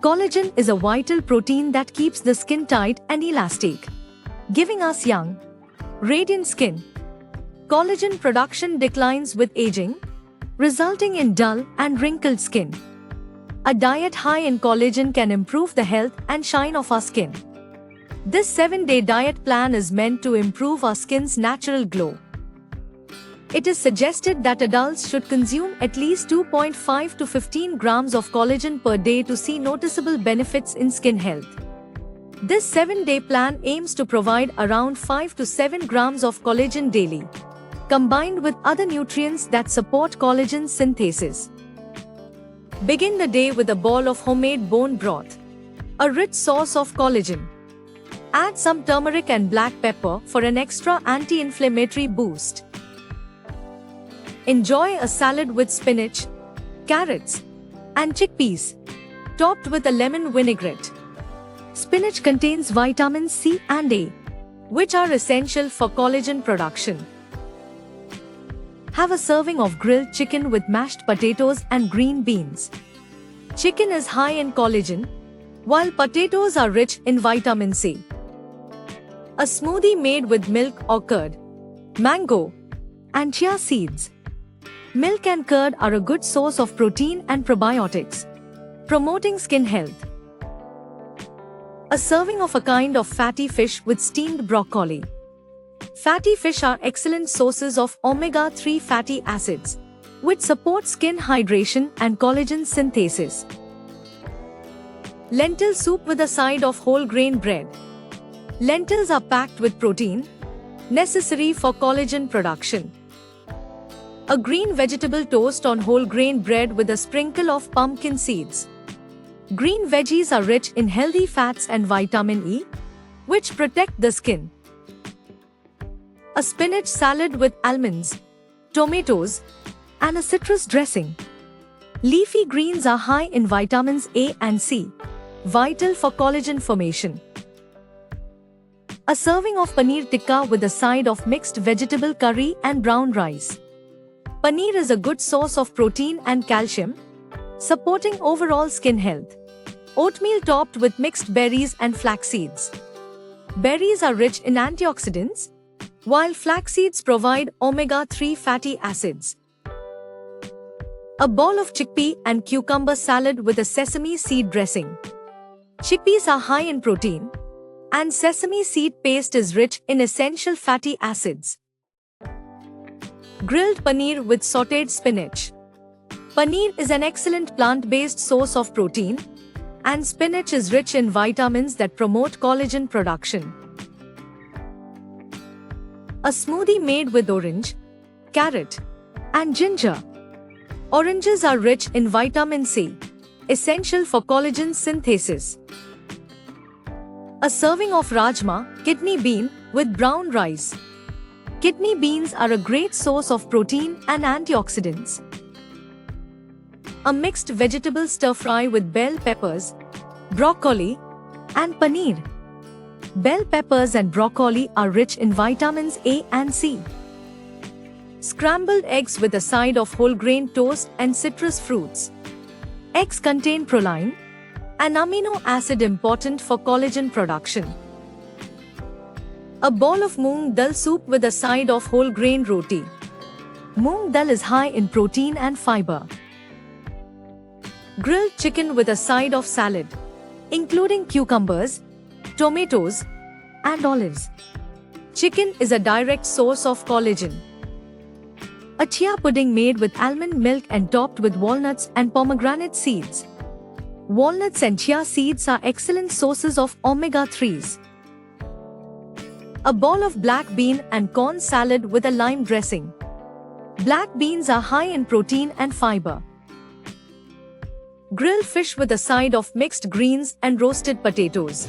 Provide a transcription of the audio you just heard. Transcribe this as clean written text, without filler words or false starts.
Collagen is a vital protein that keeps the skin tight and elastic, giving us young, radiant skin. Collagen production declines with aging, resulting in dull and wrinkled skin. A diet high in collagen can improve the health and shine of our skin. This 7-day diet plan is meant to improve our skin's natural glow. It is suggested that adults should consume at least 2.5 to 15 grams of collagen per day to see noticeable benefits in skin health. This 7-day plan aims to provide around 5 to 7 grams of collagen daily, combined with other nutrients that support collagen synthesis. Begin the day with a bowl of homemade bone broth, a rich source of collagen. Add some turmeric and black pepper for an extra anti-inflammatory boost. Enjoy a salad with spinach, carrots, and chickpeas, topped with a lemon vinaigrette. Spinach contains vitamins C and A, which are essential for collagen production. Have a serving of grilled chicken with mashed potatoes and green beans. Chicken is high in collagen, while potatoes are rich in vitamin C. A smoothie made with milk or curd, mango, and chia seeds. Milk and curd are a good source of protein and probiotics, promoting skin health. A serving of a kind of fatty fish with steamed broccoli. Fatty fish are excellent sources of omega-3 fatty acids, which support skin hydration and collagen synthesis. Lentil soup with a side of whole grain bread. Lentils are packed with protein, necessary for collagen production. A green vegetable toast on whole grain bread with a sprinkle of pumpkin seeds. Green veggies are rich in healthy fats and vitamin E, which protect the skin. A spinach salad with almonds, tomatoes, and a citrus dressing. Leafy greens are high in vitamins A and C, vital for collagen formation. A serving of paneer tikka with a side of mixed vegetable curry and brown rice. Paneer is a good source of protein and calcium, supporting overall skin health. Oatmeal topped with mixed berries and flax seeds. Berries are rich in antioxidants, while flax seeds provide omega-3 fatty acids. A bowl of chickpea and cucumber salad with a sesame seed dressing. Chickpeas are high in protein, and sesame seed paste is rich in essential fatty acids. Grilled paneer with sautéed spinach. Paneer is an excellent plant-based source of protein, and spinach is rich in vitamins that promote collagen production. A smoothie made with orange, carrot, and ginger. Oranges are rich in vitamin C, essential for collagen synthesis. A serving of rajma, kidney bean, with brown rice. Kidney beans are a great source of protein and antioxidants. A mixed vegetable stir-fry with bell peppers, broccoli, and paneer. Bell peppers and broccoli are rich in vitamins A and C. Scrambled eggs with a side of whole grain toast and citrus fruits. Eggs contain proline, an amino acid important for collagen production. A bowl of moong dal soup with a side of whole grain roti. Moong dal is high in protein and fiber. Grilled chicken with a side of salad, including cucumbers, tomatoes, and olives. Chicken is a direct source of collagen. A chia pudding made with almond milk and topped with walnuts and pomegranate seeds. Walnuts and chia seeds are excellent sources of omega-3s. A bowl of black bean and corn salad with a lime dressing. Black beans are high in protein and fiber. Grilled fish with a side of mixed greens and roasted potatoes.